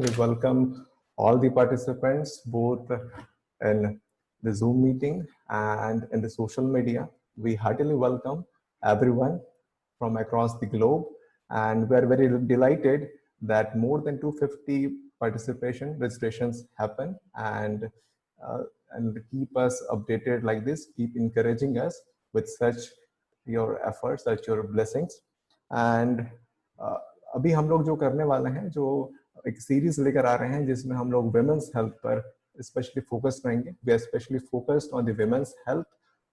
We welcome all the participants, both in the Zoom meeting and in the social media. We heartily welcome everyone from across the globe, and we're very delighted that more than 250 participation registrations happen, and keep us updated like this, keep encouraging us with such your efforts, such your blessings. And अभी हम लोग जो करने वाले हैं, जो एक series लेकर आ रहे हैं जिसमें हम लोग women's health पर especially focus करेंगे. We are especially focused on the women's health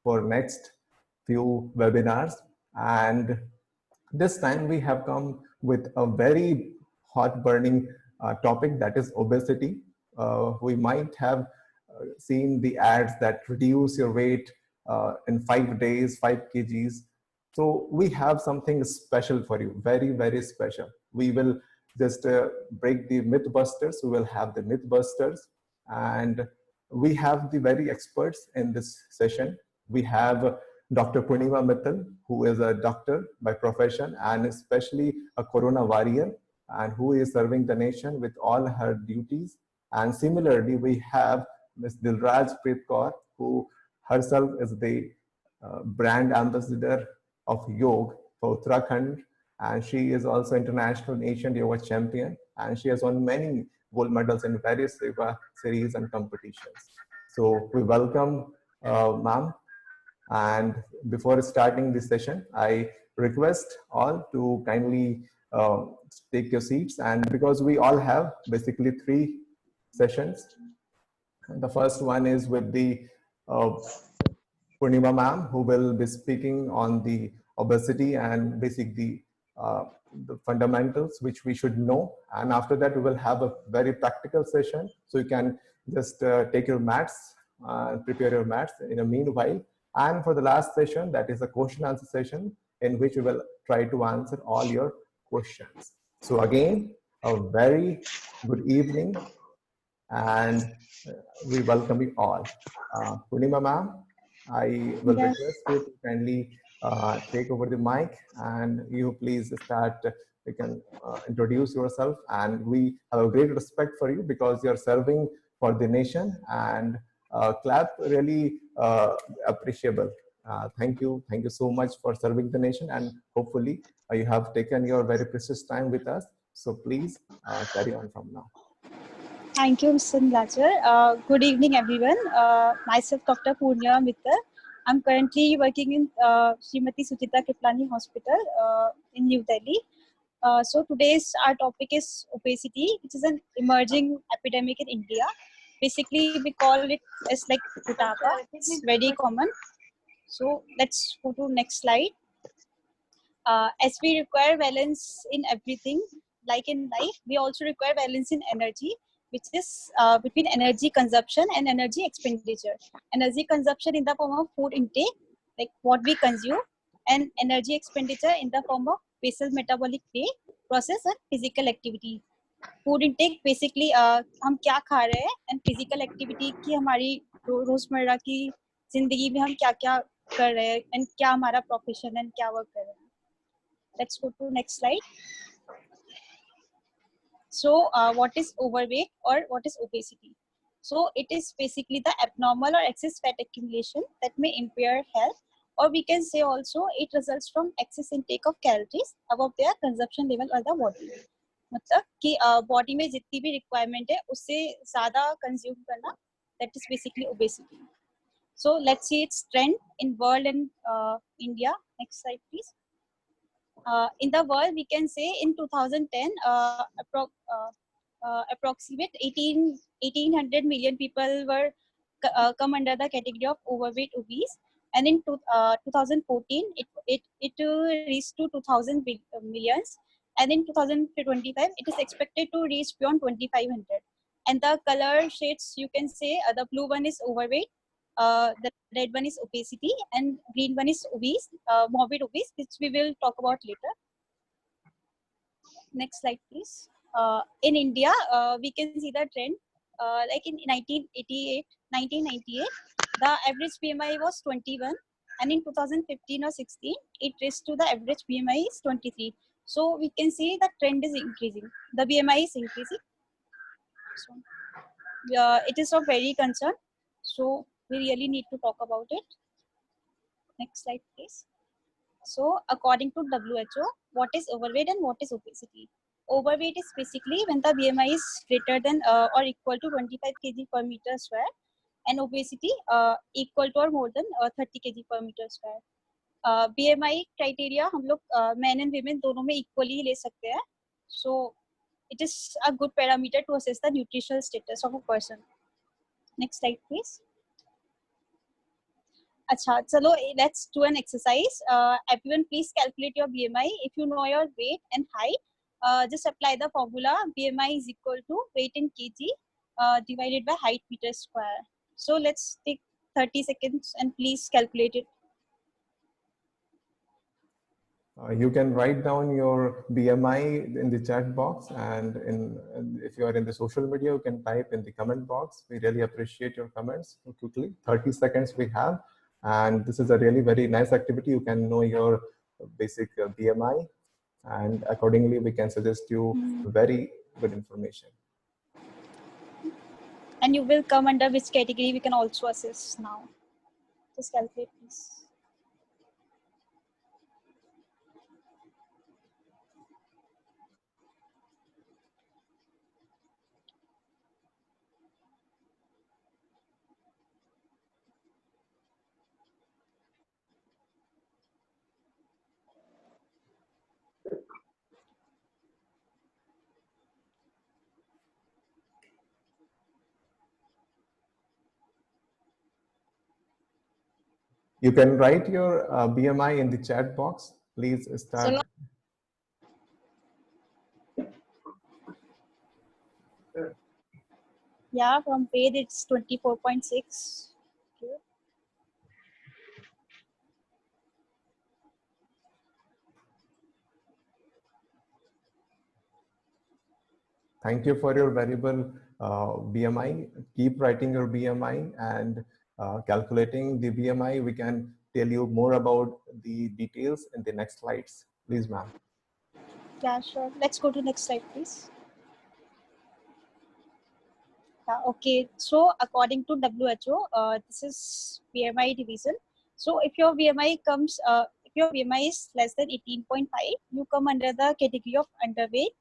for next few webinars, and this time we have come with a very hot burning topic, that is obesity. We might have seen the ads that reduce your weight in 5 days, 5 kgs. So we have something special for you, very, very special. We will just break the myth busters. We will have the myth busters, and we have the very experts in this session. We have Dr. Purnima Mittal, who is a doctor by profession and especially a corona warrior, and who is serving the nation with all her duties. And similarly, we have Ms. Dilraj Preet Kaur, who herself is the brand ambassador of yoga for Uttarakhand, and she is also international Asian yoga champion, and she has won many gold medals in various yoga series and competitions. So we welcome ma'am. And before starting this session, I request all to kindly take your seats. And because we all have basically 3 sessions, the first one is with the Purnima ma'am, who will be speaking on the obesity and basically the fundamentals which we should know. And after that, we will have a very practical session. So you can just take your mats, prepare your mats in a meanwhile. And for the last session, that is a question answer session in which we will try to answer all your questions. So again, a very good evening, and we welcome you all. Purnima ma'am, I will request you to kindly take over the mic, and you please start. You can introduce yourself, and we have a great respect for you because you're serving for the nation, and clap really appreciable. Thank you so much for serving the nation, and hopefully you have taken your very precious time with us. So please carry on from now. Thank you, Mr. Nilachar. Good evening, everyone. Myself, Dr. Purnima Mittal. I'm currently working in Srimati Suchita Kriplani Hospital in New Delhi. So today's our topic is obesity, which is an emerging epidemic in India. Basically, we call it as like Motapa. It's very common. So let's go to next slide. As we require balance in everything, like in life, we also require balance in energy, which is between energy consumption and energy expenditure. Energy consumption in the form of food intake, like what we consume, and energy expenditure in the form of basal metabolic rate, process and physical activity. Food intake basically हम क्या खा रहे हैं, and physical activity की हमारी रोजमर्रा की जिंदगी में हम क्या क्या कर रहे हैं, एंड क्या हमारा प्रोफेशन एंड क्या वर्क कर रहे हैं. Let's go to next slide. So what is overweight or what is obesity? So it is basically the abnormal or excess fat accumulation that may impair health, or we can say also it results from excess intake of calories above their consumption level of the body. मतलब कि body में जितनी भी requirement है उससे ज़्यादा consume करना, that is basically obesity. So let's see its trend in world and India. Next slide, please. In the world, we can say in 2010, approximate 1800 million people were come under the category of overweight obese, and in 2014 it reached to 2000 millions, and in 2025 it is expected to reach beyond 2500. And the color shades, you can say the blue one is overweight, the red one is obesity, and green one is obese, morbid obese, which we will talk about later. Next slide, please. In India, we can see the trend. Like in 1998, the average BMI was 21, and in 2015 or 16, it reached to the average BMI is 23. So we can see the trend is increasing. The BMI is increasing. So it is of very concern. So we really need to talk about it. Next slide, please. So according to WHO, what is overweight and what is obesity? Overweight is basically when the BMI is greater than or equal to 25 kg per meter square, and obesity equal to or more than 30 kg per meter square. BMI criteria हम लोग men and women दोनों में equally ले सकते हैं. So it is a good parameter to assess the nutritional status of a person. Next slide, please. अच्छा चलो let's do an exercise. Everyone please calculate your BMI. If you know your weight and height, just apply the formula. BMI is equal to weight in kg divided by height meter square. So let's take 30 seconds and please calculate it. You can write down your BMI in the chat box, and if you are in the social media, you can type in the comment box. We really appreciate your comments. Quickly, 30 seconds we have, and this is a really very nice activity. You can know your basic BMI, and accordingly we can suggest you very good information. And you will come under which category we can also assess now. Just calculate, please. You can write your BMI in the chat box. Please start. Yeah, from weight it's 24.6. Okay. Thank you for your valuable BMI. Keep writing your BMI and calculating the BMI. We can tell you more about the details in the next slides. Please, ma'am. Yeah, sure. Let's go to next slide, please. Okay, so according to WHO, this is BMI division. So if your BMI comes, if your BMI is less than 18.5, you come under the category of underweight.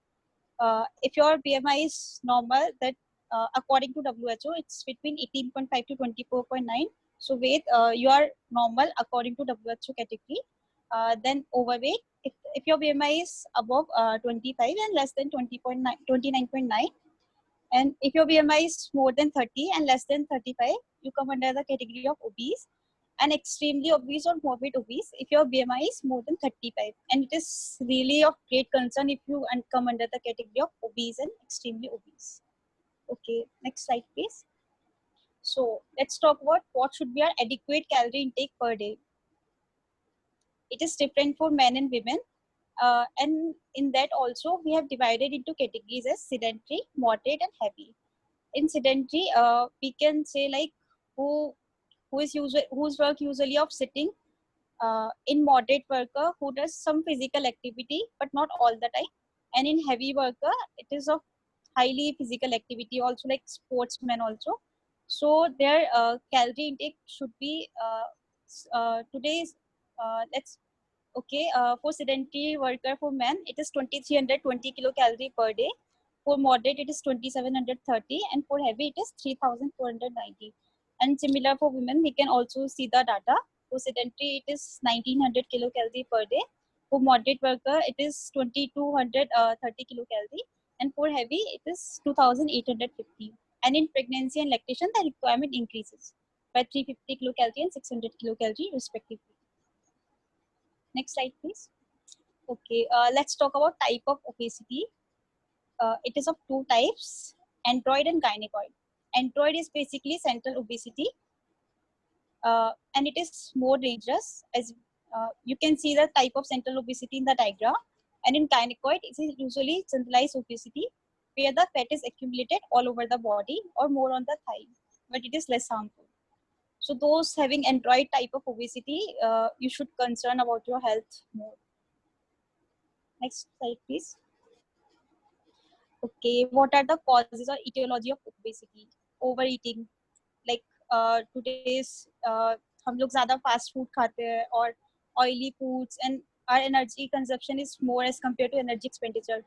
If your BMI is normal, that according to WHO, it's between 18.5 to 24.9. So weight, you are normal according to WHO category. Then overweight, if your BMI is above 25 and less than 29.9. And if your BMI is more than 30 and less than 35, you come under the category of obese. And extremely obese or morbid obese if your BMI is more than 35. And it is really of great concern if you come under the category of obese and extremely obese. Okay, next slide, please. So let's talk about what should be our adequate calorie intake per day. It is different for men and women. And in that also, we have divided into categories as sedentary, moderate, and heavy. In sedentary, we can say like whose work usually of sitting, in moderate worker who does some physical activity but not all the time, and in heavy worker it is of highly physical activity also, like sportsmen also. So their calorie intake should be today's let's okay, for sedentary worker for men it is 2320 kilocalorie per day. For moderate it is 2730, and for heavy it is 3490. And similar for women, we can also see the data. For sedentary it is 1900 kilocalorie per day. For moderate worker it is 2230 kilocalorie, and for heavy it is 2850. And in pregnancy and lactation the requirement increases by 350 kilocalorie and 600 kilocalorie respectively. Next slide, please. Okay, let's talk about type of obesity. It is of two types, android and gynecoid. Android is basically central obesity, and it is more dangerous, as you can see the type of central obesity in the diagram. And in gynecoid, it is usually centralized obesity, where the fat is accumulated all over the body or more on the thigh, but it is less harmful. So those having android type of obesity, you should concern about your health more. Next slide, please. Okay, what are the causes or etiology of obesity? Overeating, like today's हम लोग ज़्यादा fast food खाते हैं और oily foods, and our energy consumption is more as compared to energy expenditure.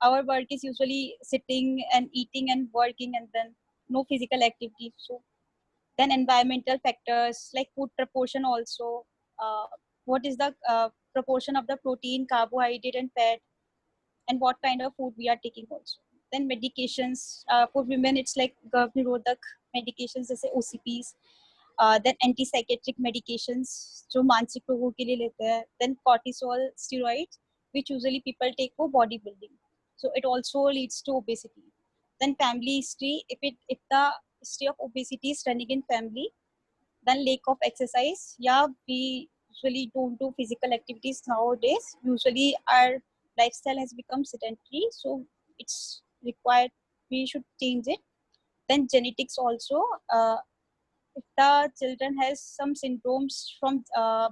Our work is usually sitting and eating and working, and then no physical activity. So then environmental factors like food proportion also. What is the proportion of the protein, carbohydrate, and fat, and what kind of food we are taking also. Then medications for women, it's like गर्भ निरोधक medications जैसे OCPs, then antipsychotic medications जो मानसिक रोगों के लिए लेते हैं, then cortisol steroids which usually people take for bodybuilding, so it also leads to obesity. Then family history, if the history of obesity is running in family, then lack of exercise. Yeah, we usually don't do physical activities nowadays. Usually our lifestyle has become sedentary, so it's required, we should change it. Then genetics also, if the children has some syndromes from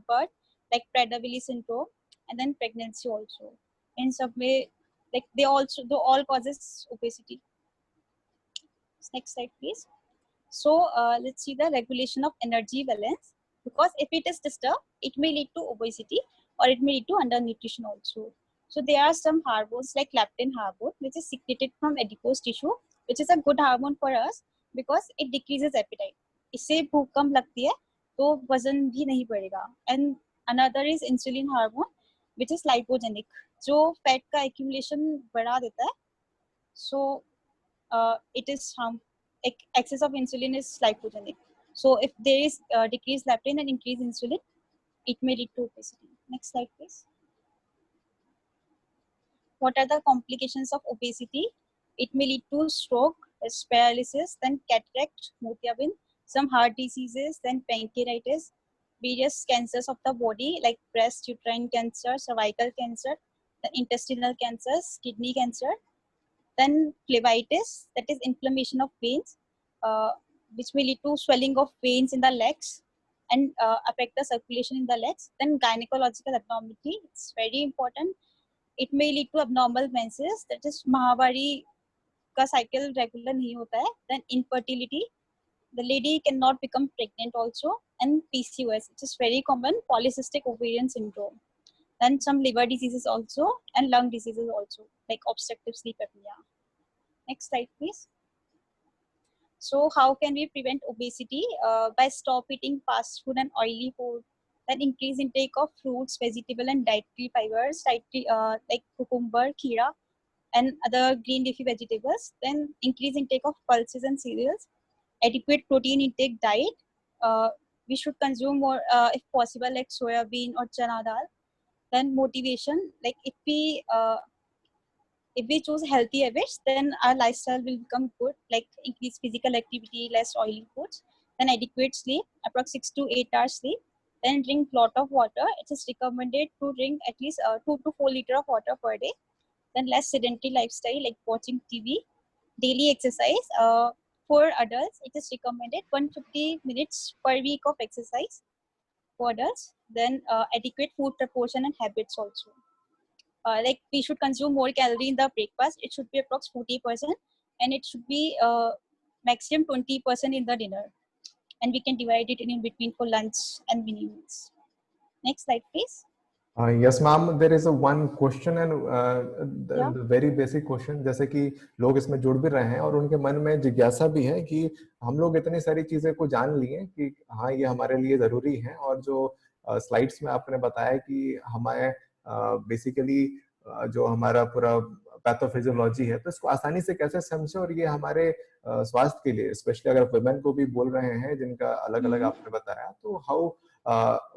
birth, like Prader-Willi syndrome, and then pregnancy also, in some way, like they all causes obesity. Next slide please. So let's see the regulation of energy balance, because if it is disturbed, it may lead to obesity or it may lead to undernutrition also. So there are some hormones like leptin hormone, which is secreted from adipose tissue, which is a good hormone for us because it decreases appetite. इससे भूख कम लगती है तो वजन भी नहीं बढ़ेगा. And another is insulin hormone, which is lipogenic, जो fat का accumulation बढ़ा देता है. So it is excess of insulin is lipogenic. So if there is decreased leptin and increased insulin, it may lead to obesity. Next slide, please. What are the complications of obesity? It may lead to stroke, paralysis, then cataract, motiabin, some heart diseases, then pancreatitis, various cancers of the body like breast, uterine cancer, cervical cancer, then intestinal cancers, kidney cancer, then phlebitis, that is inflammation of veins, which may lead to swelling of veins in the legs and affect the circulation in the legs. Then gynecological abnormality, it's very important. It may lead to abnormal menses, that is Mahavari का cycle regular नहीं होता है. Then infertility, the lady cannot become pregnant also. And PCOS, which is very common, polycystic ovarian syndrome. Then some liver diseases also and lung diseases also, like obstructive sleep apnea. Next slide, please. So how can we prevent obesity? By stop eating fast food and oily food, then increase intake of fruits, vegetable and dietary fibers, like cucumber, kheera, and other green leafy vegetables. Then increase intake of pulses and cereals, adequate protein intake diet. We should consume more, if possible, like soya bean or chana dal. Then motivation, like if we choose healthy habits, then our lifestyle will become good, like increase physical activity, less oily foods, then adequate sleep, approx 6 to 8 hours sleep, then drink lot of water. It is recommended to drink at least 2 to 4 liters of water per day. Then less sedentary lifestyle like watching TV, daily exercise. For adults, it is recommended 150 minutes per week of exercise for adults. Then adequate food proportion and habits also. Like we should consume more calorie in the breakfast. It should be approx 40%, and it should be maximum 20% in the dinner. And we can divide it in between for lunch and mini meals. Next slide, please. Yes, ma'am. There is a one question and Yeah. the very basic question, जैसे कि लोग इसमें जुड़ भी रहे हैं और उनके मन में जिज्ञासा भी है कि हम लोग इतनी सारी चीजें को जान लिए कि हाँ ये हमारे लिए जरूरी है, और जो स्लाइड्स में आपने बताया कि हमारे बेसिकली जो हमारा पूरा पैथोफिजियोलॉजी है, तो इसको आसानी से कैसे समझे और ये हमारे स्वास्थ्य के लिए, स्पेशली अगर वुमेन को भी बोल रहे हैं जिनका अलग अलग आपने बताया, तो how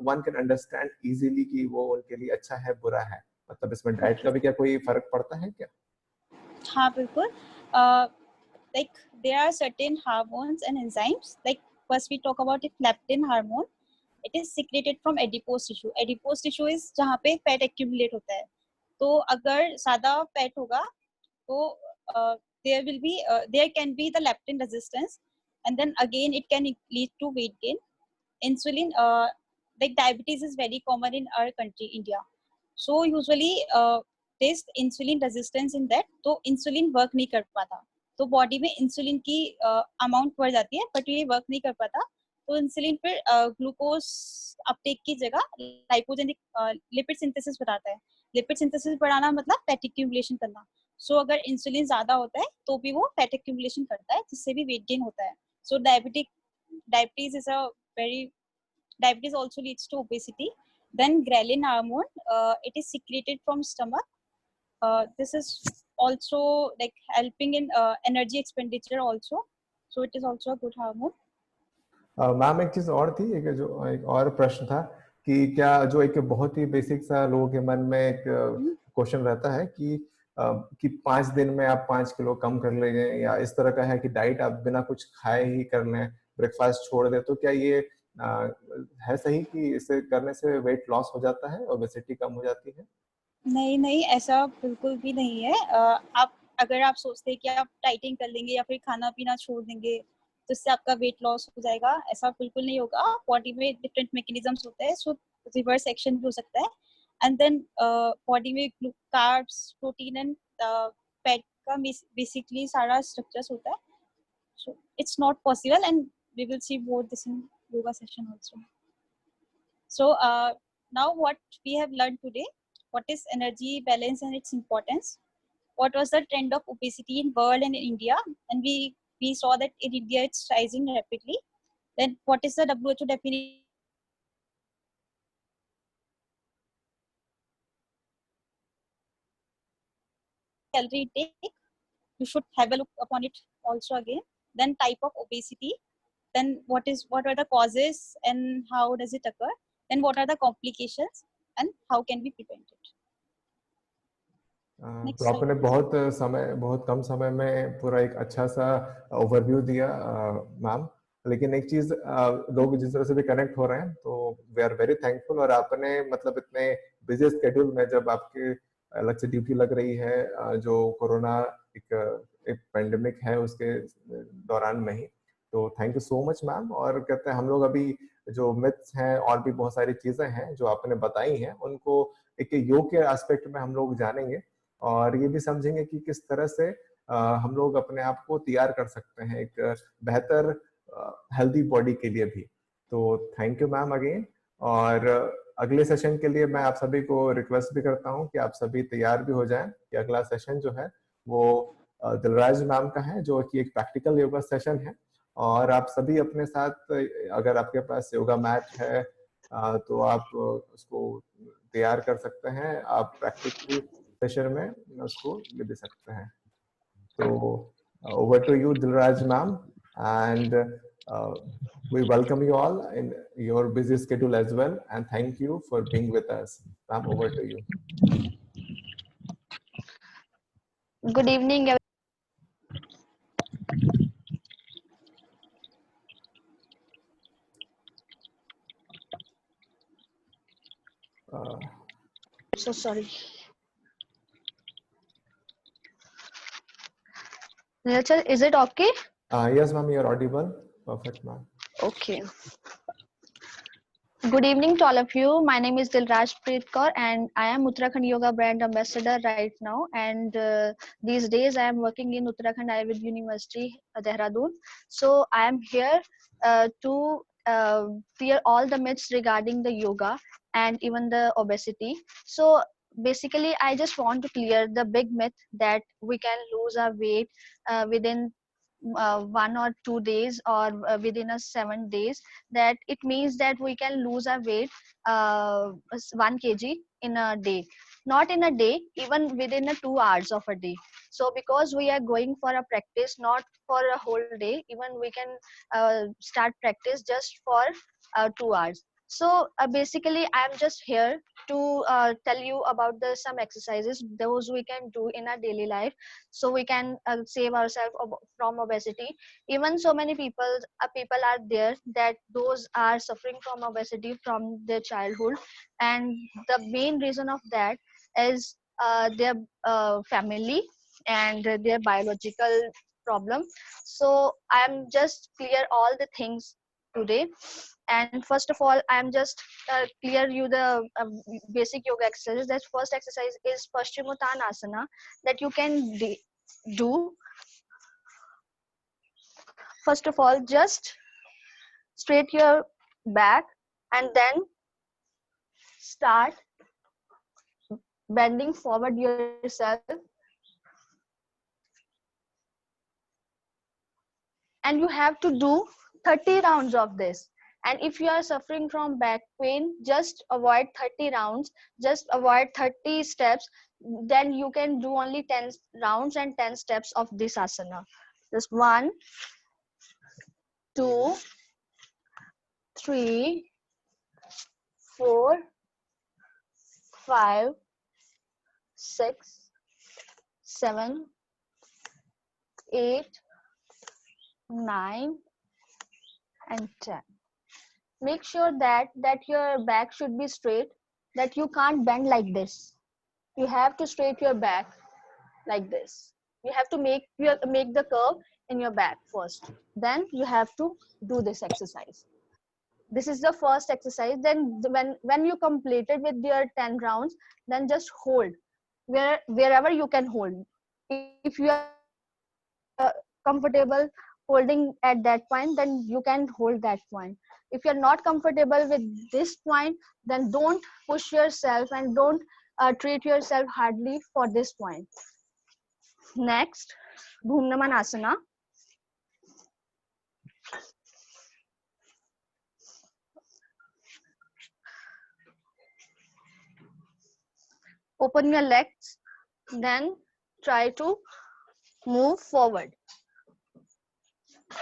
one can understand easily कि वो उनके लिए अच्छा है बुरा है, मतलब इसमें डाइट का भी क्या कोई फर्क पड़ता है क्या? हाँ बिल्कुल. Like there are certain hormones and enzymes. Like first we talk about it, leptin hormone. It is secreted from adipose tissue. Adipose tissue is जहाँ पे fat accumulate होता है. तो अगर ज़्यादा fat होगा तो there can be the leptin resistance, and then again it can lead to weight gain. Insulin, like diabetes is very common in our country, India. So usually noticed insulin resistance in that, तो insulin work नहीं कर पाता, तो body में insulin की amount बढ़ जाती है बट ये वर्क नहीं कर पाता, तो इंसुलिन फिर ग्लूकोज अपटेक की जगह लाइपोजेनिक लिपिड सिंथेसिस बढ़ाता है। लिपिड सिंथेसिस बढ़ाना मतलब फैट एक्यूमुलेशन करना। सो अगर इंसुलिन ज्यादा होता है तो भी वो फैट एक्यूमुलेशन करता है, जिससे भी वेट गेन होता है। सो diabetes is a very diabetes also leads to obesity. Then ghrelin hormone, it is secreted from stomach. This is also like helping in energy expenditure also, so it is also a good hormone. Ma'am एक चीज और थी, एक और प्रश्न था कि क्या जो एक बहुत ही बेसिक सा लोगों के मन में एक क्वेश्चन रहता है कि 5 दिन में आप 5 किलो कम कर लेंगे, या इस तरह का है कि डाइट आप बिना कुछ खाए ही कर लें, ब्रेकफास्ट छोड़ दें, तो क्या ये है सही कि इसे करने से वेट लॉस हो जाता है, ओबेसिटी कम हो जाती है? नहीं नहीं, ऐसा बिल्कुल भी नहीं है। अगर आप सोचते हैं कि आप डाइटिंग कर लेंगे या फिर खाना पीना छोड़ देंगे तो इससे आपका वेट लॉस हो जाएगा, ऐसा बिल्कुल नहीं होगा। बॉडी में डिफरेंट मैकेनिज्म्स होते हैं, सो रिवर्स एक्शन भी हो सकता है। एंड देन बॉडी में कार्ब्स, प्रोटीन एंड फैट का बेसिकली सारा स्ट्रक्चर्स होता है, so it's not possible and we will see both this in yoga session also. So now what we have learned today, what is energy balance and its importance, what was the trend of obesity in world and in India, and we saw that in India it's rising rapidly. Then what is the WHO definition calorie intake, you should have a look upon it also again. Then type of obesity, then what are the causes and how does it occur, then what are the complications and how can we prevent it. तो आपने बहुत कम समय में पूरा एक अच्छा सा overview दिया मैम। लेकिन एक चीज, लोग जिस तरह से भी कनेक्ट हो रहे हैं तो वी आर वेरी थैंकफुल। और आपने मतलब इतने बिजी स्केड्यूल में, जब आपके अलग से ड्यूटी लग रही है, जो कोरोना एक पेंडेमिक है उसके दौरान में ही, तो thank you so much ma'am. और कहते हैं हम लोग अभी जो मिथ्स हैं और भी बहुत सारी चीजें हैं जो आपने बताई हैं, उनको एक योग के एस्पेक्ट में हम लोग जानेंगे और ये भी समझेंगे कि किस तरह से हम लोग अपने आप को तैयार कर सकते हैं एक बेहतर हेल्दी बॉडी के लिए भी। तो थैंक यू मैम अगेन। और अगले सेशन के लिए मैं आप सभी को रिक्वेस्ट भी करता हूं कि आप सभी तैयार भी हो जाएं, कि अगला सेशन जो है वो दिलराज मैम का है, जो कि एक प्रैक्टिकल योगा सेशन है। और आप सभी अपने साथ, अगर आपके पास योगा मैट है तो आप उसको तैयार कर सकते हैं, आप प्रैक्टिकल सेशन में उसको ले दे सकते हैं। तो over to you Dilraj ma'am, and we welcome you all in your busy schedule as well, and thank you for being with us. Ma'am, over to you. Good evening. So sorry. Nilchal, is it okay? Yes ma'am, you are audible. Perfect ma'am. Okay. Good evening to all of you. My name is Dilraj Preet Kaur and I am Uttarakhand Yoga Brand Ambassador right now. And these days I am working in Uttarakhand Ayurveda University, Dehradun. So I am here to clear all the myths regarding the yoga and even the obesity. So basically I just want to clear the big myth that we can lose our weight within 1 or 2 days or within a 7 days. That it means that we can lose our weight 1 kg in a day. Not in a day, even within a 2 hours of a day. So because we are going for a practice, not for a whole day, even we can start practice just for 2 hours. So basically I'm just here to tell you about the some exercises those we can do in our daily life, so we can save ourselves from obesity. Even so many people are there that those are suffering from obesity from their childhood, and the main reason of that is their family and their biological problem. So I'm just clear all the things today. And first of all, I am just clear you the basic yoga exercises. That first exercise is Paschimottanasana that you can do. First of all, just straight your back and then start bending forward yourself, and you have to do 30 rounds of this. And if you are suffering from back pain, just avoid 30 rounds, just avoid 30 steps. Then you can do only 10 rounds and 10 steps of this asana. Just 1, 2, 3, 4, 5, 6, 7, 8, 9, and 10. Make sure that your back should be straight, that you can't bend like this. You have to straight your back like this. You have to make the curve in your back first. Then you have to do this exercise. This is the first exercise. Then when you completed with your 10 rounds, then just hold wherever you can hold. If you are comfortable holding at that point, then you can hold that point. If you're not comfortable with this point, then don't push yourself and don't treat yourself hardly for this point. Next, Bhumnamanasana. Open your legs, then try to move forward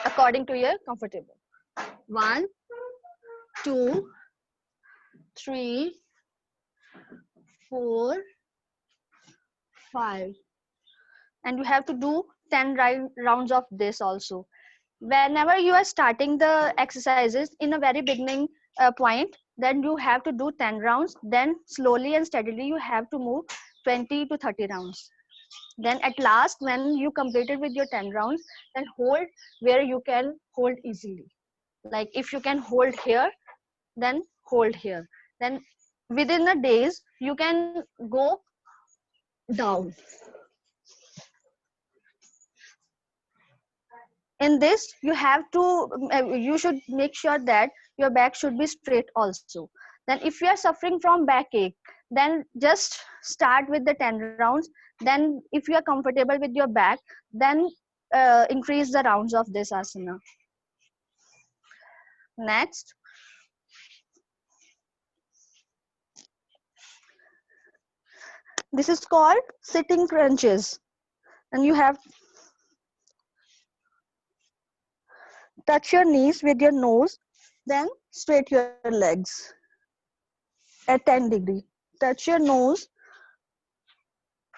according to your comfortable. 1, 2, 3, 4, 5. And you have to do 10 rounds of this also. Whenever you are starting the exercises in a very beginning point, then you have to do 10 rounds. Then slowly and steadily you have to move 20 to 30 rounds. Then at last, when you completed with your 10 rounds, then hold where you can hold easily. Like if you can hold here, then hold here. Then within the days, you can go down. In this, you should make sure that your back should be straight also. Then if you are suffering from backache, then just start with the 10 rounds. Then if you are comfortable with your back, then increase the rounds of this asana. Next, this is called sitting crunches. And you have touch your knees with your nose, then straight your legs at 10 degree. Touch your nose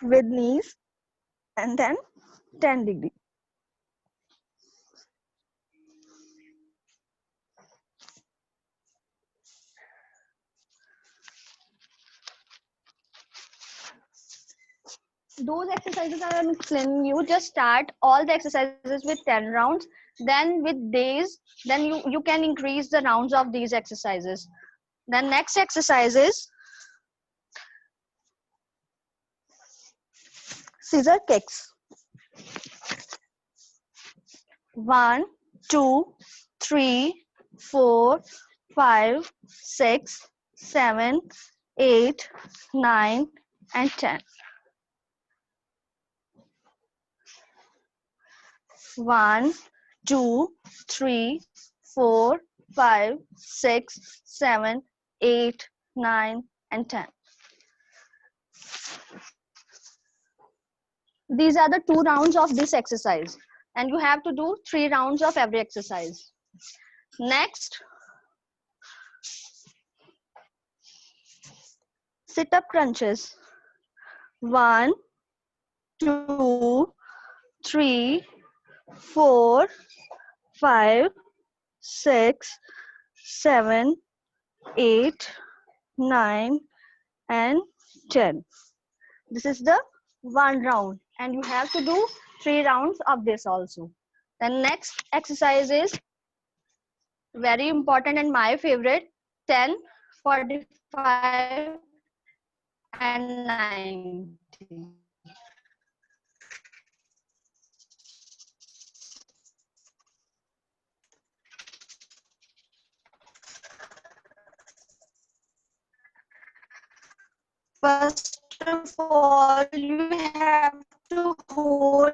with knees and then 10 degree. Those exercises I am explaining you, just start all the exercises with 10 rounds. Then with days, then you can increase the rounds of these exercises. The next exercise is scissor kicks. 1, 2, 3, 4, 5, 6, 7, 8, 9, and 10. 1, 2, 3, 4, 5, 6, 7, 8, 9, and 10. These are the 2 rounds of this exercise, and you have to do 3 rounds of every exercise. Next, sit-up crunches. 1, 2, 3, 4, 5, 6, 7, 8, 9, and 10. This is the 1 round, and you have to do 3 rounds of this also. The next exercise is very important and my favorite, 10, 45 and 90. First of all, you have to hold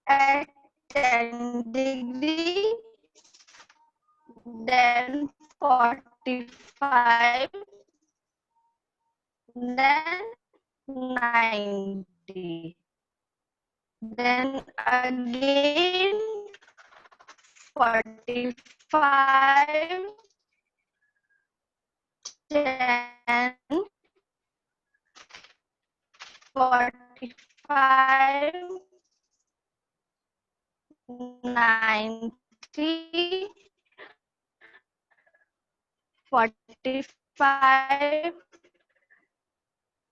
at 10 degree, then 45, then 90, then again 45, 10, 45, 90, 45,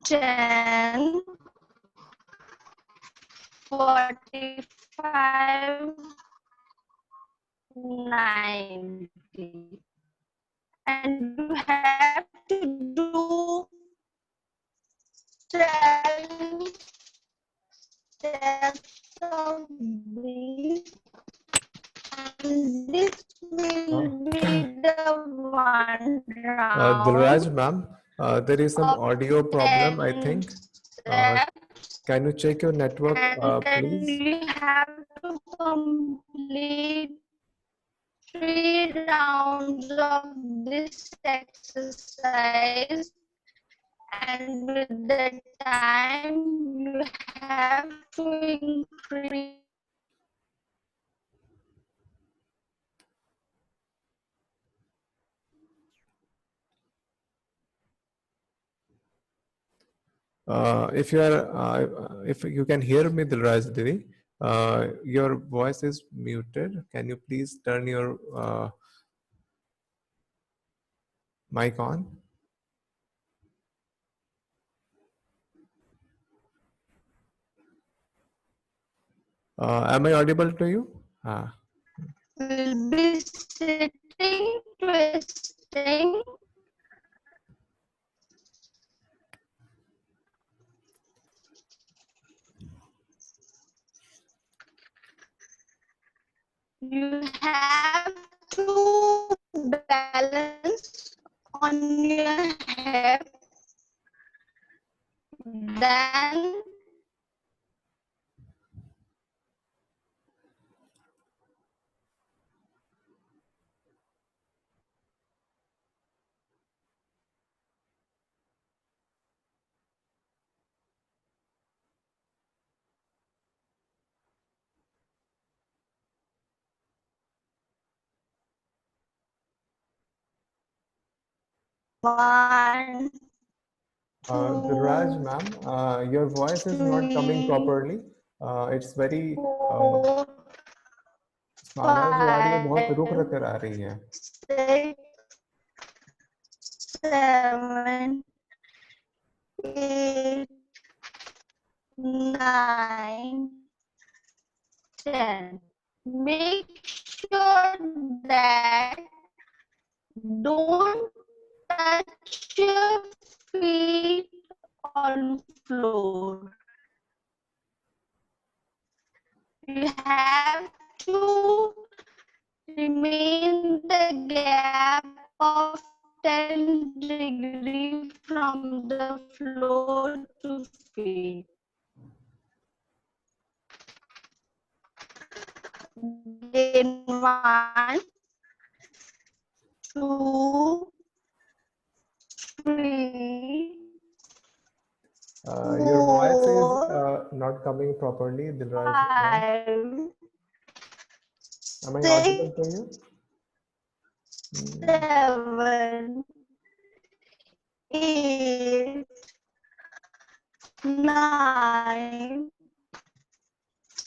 10, 45, 90. And you have to do 10 steps of these, and this will be the one Dilraj, round ma'am, there is some of audio problem, I 10 think. steps, Can you check your network, and then please? you have to complete 3 rounds of this exercise, and with the time you have to increase. If you can hear me, Dilraj Didi, your voice is muted. Can you please turn your mic on? Am I audible to you? Will be sitting, twisting. You have to balance on your hip, then one, Dilraj, two, ma'am, your voice is not coming three, properly. It's very four, आवाज आ रही है, बहुत रुक five, रुक कर आ रही है. 6, 7, 8, 9, 10. Make sure that don't touch your feet on floor. You have to remain the gap of 10 degrees from the floor to feet. Then 1, 2, 3, Your voice is 4, not coming properly, Dilraj, ma'am. 5, Am I 6, audible to you? 7, 8, 9,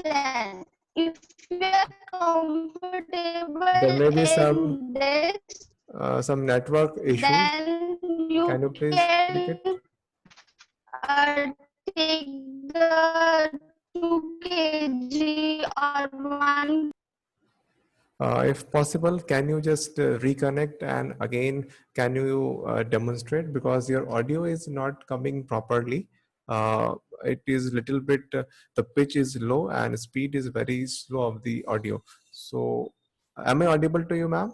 10. If you are comfortable There may be in some network this, issues. then you Can you please click it? can take the 2 kg or 1 If possible, can you just reconnect and again, can you demonstrate, because your audio is not coming properly. Uh, it is little bit, the pitch is low and speed is very slow of the audio. So am I audible to you, ma'am?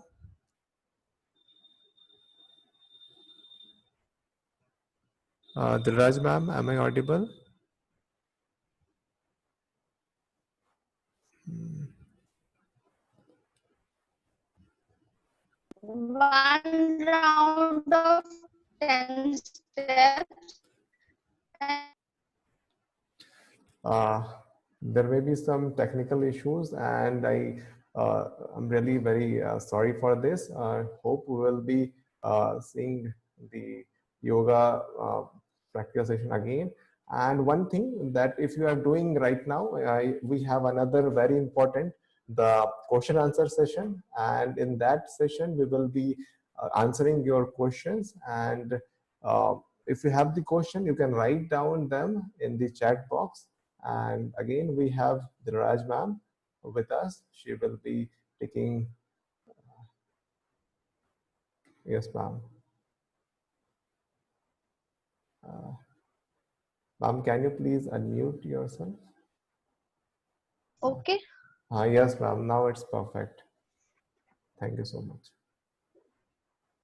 Dilraj ma'am, am I audible? One round of 10 steps. Uh, there may be some technical issues, and I'm really very sorry for this. Hope we will be seeing the yoga practice session again. And one thing that if you are doing right now, we have another very important, the question answer session, and in that session we will be answering your questions. And if you have the question, you can write down them in the chat box. And again, we have Dilraj ma'am with us. She will be taking, yes, ma'am. Ma'am, can you please unmute yourself? Okay. Yes, ma'am. Now it's perfect. Thank you so much.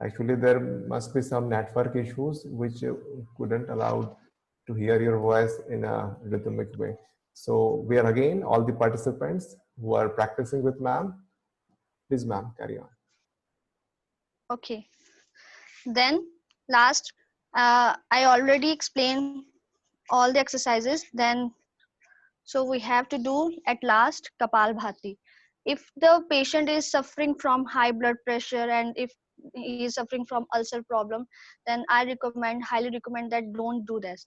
Actually, there must be some network issues which couldn't allow to hear your voice in a rhythmic way. So we are again, all the participants who are practicing with ma'am. Please, ma'am, carry on. Okay. Then last, I already explained all the exercises. Then, so we have to do at last Kapalbhati. If the patient is suffering from high blood pressure and if he is suffering from ulcer problem, then I highly recommend that don't do this.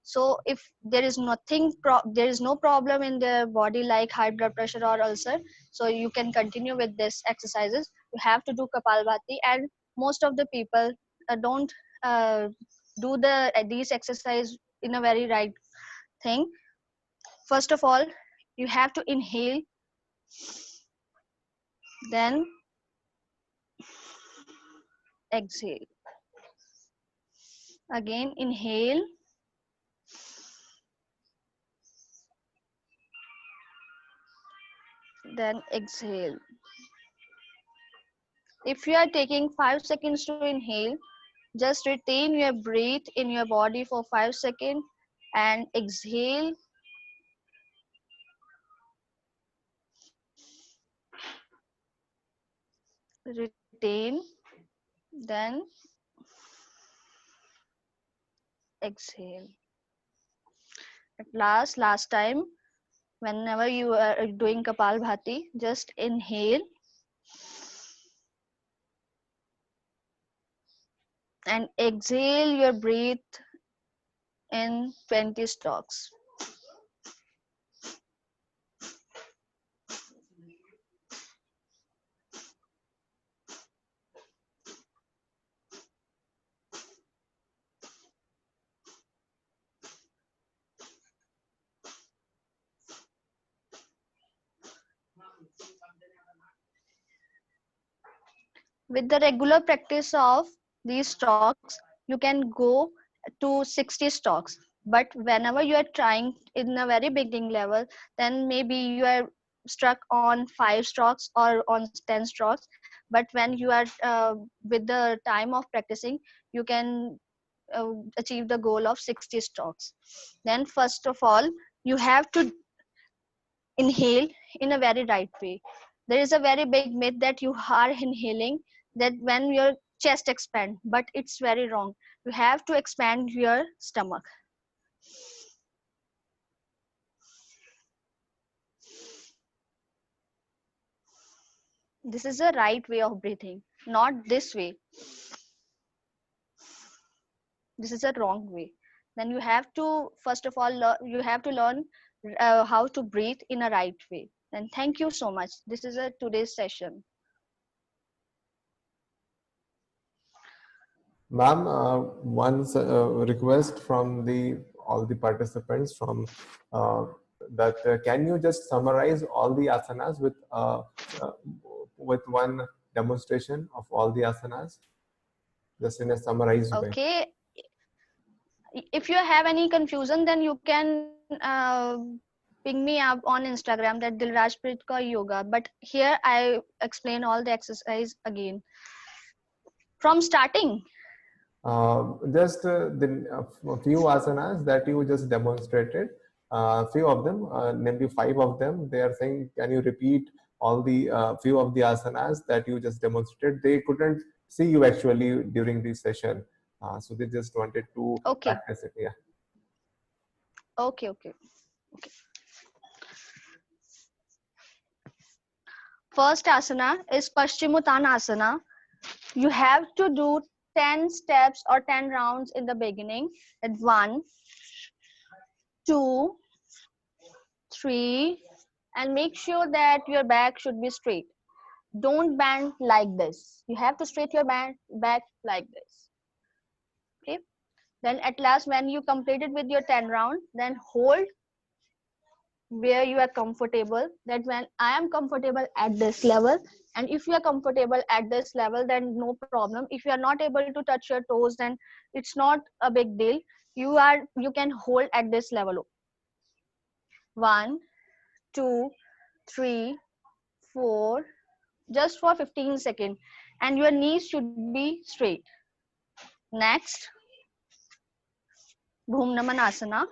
So if there is there is no problem in their body like high blood pressure or ulcer, so you can continue with this exercises. You have to do Kapalbhati, and most of the people don't do these exercise in a very right thing. First of all, you have to inhale, then exhale. Again, inhale, then exhale. If you are taking 5 seconds to inhale, just retain your breath in your body for 5 seconds and exhale. Retain, then exhale. At last time, whenever you are doing Kapalbhati, just inhale and exhale your breath in 20 stalks. With the regular practice of these stocks, you can go to 60 stocks. But whenever you are trying in a very beginning level, then maybe you are stuck on 5 stocks or on 10 stocks. But when you are with the time of practicing, you can achieve the goal of 60 stocks. Then first of all, you have to inhale in a very right way. There is a very big myth that you are inhaling that when your chest expand, but it's very wrong. You have to expand your stomach. This is a right way of breathing, not this way. This is a wrong way. Then you have to first of all you have to learn how to breathe in a right way. Then thank you so much. This is a today's session. Ma'am, one request from the all the participants from that can you just summarize all the asanas with with one demonstration of all the asanas, just in a summarized way. Okay. If you have any confusion, then you can ping me up on Instagram, that Dilrajpreet Kaur Yoga. But here I explain all the exercise again from starting. Just a few asanas that you just demonstrated, few of them, namely 5 of them. They are saying, can you repeat all the few of the asanas that you just demonstrated? They couldn't see you actually during the session, so they just wanted to Okay. practice it. Yeah. Okay. First asana is Paschimottanasana. You have to do 10 steps or 10 rounds in the beginning. At 1, 2, 3, and make sure that your back should be straight. Don't bend like this. You have to straight your back like this. Okay. Then at last, when you completed with your 10 round, then hold where you are comfortable. That when I am comfortable at this level, and if you are comfortable at this level, then no problem. If you are not able to touch your toes, then it's not a big deal. You can hold at this level. 1, 2, 3, 4, just for 15 seconds, and your knees should be straight. Next, Bhum Namanasana.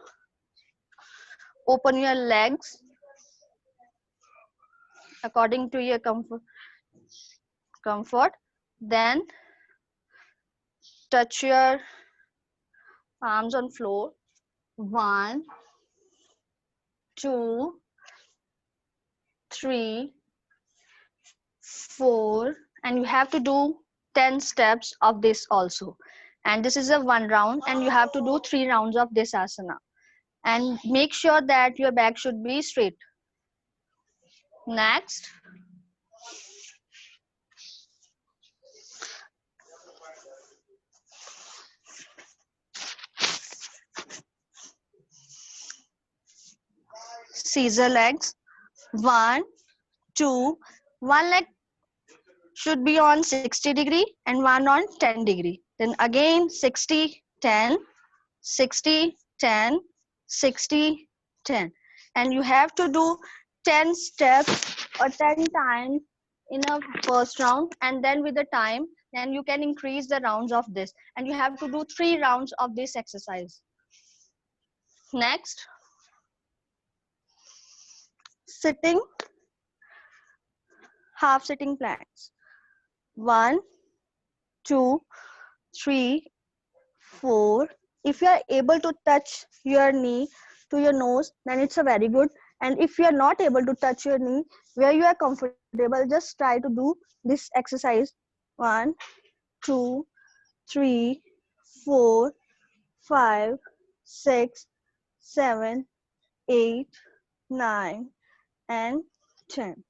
Open your legs according to your comfort. Then touch your arms on floor. 1, 2, 3, 4, and you have to do 10 steps of this also. And this is a 1 round, and you have to do 3 rounds of this asana. And make sure that your back should be straight. Next, scissor legs. 1, 2, one leg should be on 60° and one on 10°. Then again 60, 10, 60, 10, 60, 10. And you have to do 10 steps or 10 times in a first round, and then with the time, then you can increase the rounds of this. And you have to do 3 rounds of this exercise. Next, sitting, half sitting planks. 1, 2, 3, 4. If you are able to touch your knee to your nose, then it's a very good. And if you are not able to touch your knee where you are comfortable, just try to do this exercise. 1, 2, 3, 4, 5, 6, 7, 8, 9, and 10.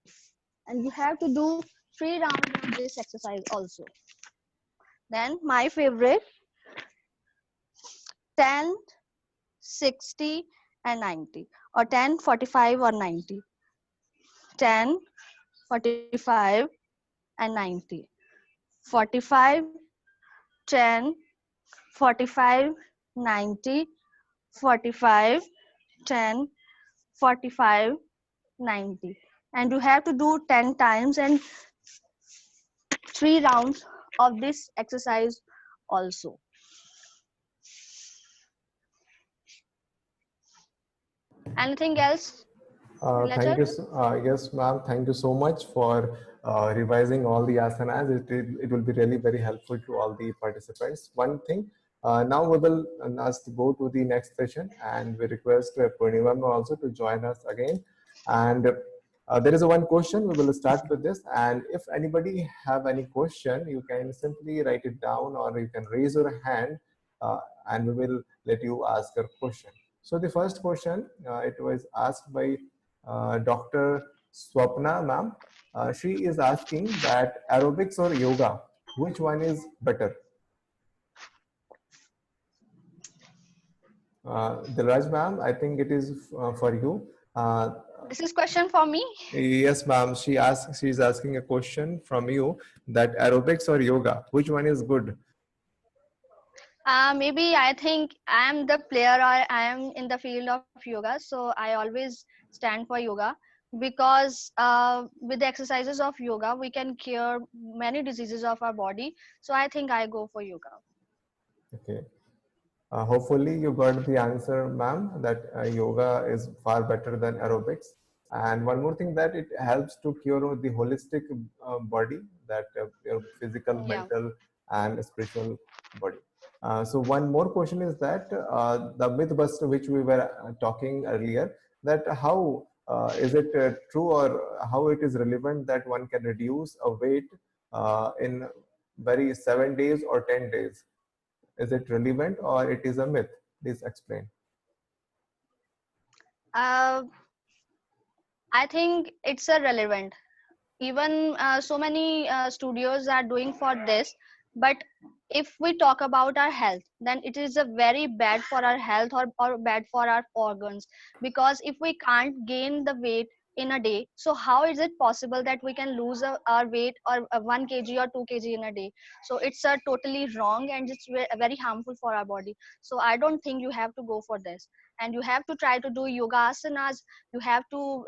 And you have to do 3 rounds of this exercise also. Then my favorite, 10, 60, and 90, or 10, 45, or 90. 10, 45, and 90. 45, 10, 45, 90, 45, 10, 45, 90. And you have to do 10 times and 3 rounds of this exercise also. Anything else? Thank you. Yes, ma'am. Thank you so much for revising all the asanas. It will be really very helpful to all the participants. One thing, now we will go to the next session, and we request Purnima also to join us again. And there is one question. We will start with this, and if anybody have any question, you can simply write it down, or you can raise your hand, and we will let you ask your question. So the first question, it was asked by Dr. Swapna ma'am. She is asking that aerobics or yoga, which one is better? Dilraj ma'am, I think it is for you. This is question for me. Yes, ma'am. She's asking a question from you that aerobics or yoga, which one is good? Maybe I think I am the player, or I am in the field of yoga, so I always stand for yoga, because with the exercises of yoga we can cure many diseases of our body. So I think I go for yoga. Okay. Hopefully you got the answer, ma'am, that yoga is far better than aerobics. And one more thing, that it helps to cure the holistic body, that your physical, Yeah. mental, and spiritual body. So one more question is that the myth buster which we were talking earlier, that how is it true, or how it is relevant that one can reduce a weight in very 7 days or 10 days? Is it relevant or it is a myth? Please explain. uh, I think it's a relevant. Even so many studios are doing for this, but if we talk about our health, then it is a very bad for our health, or bad for our organs, because if we can't gain the weight in a day, so how is it possible that we can lose our weight, or 1 kg or 2 kg in a day? So it's totally wrong, and it's very harmful for our body. So I don't think you have to go for this, and you have to try to do yoga asanas. You have to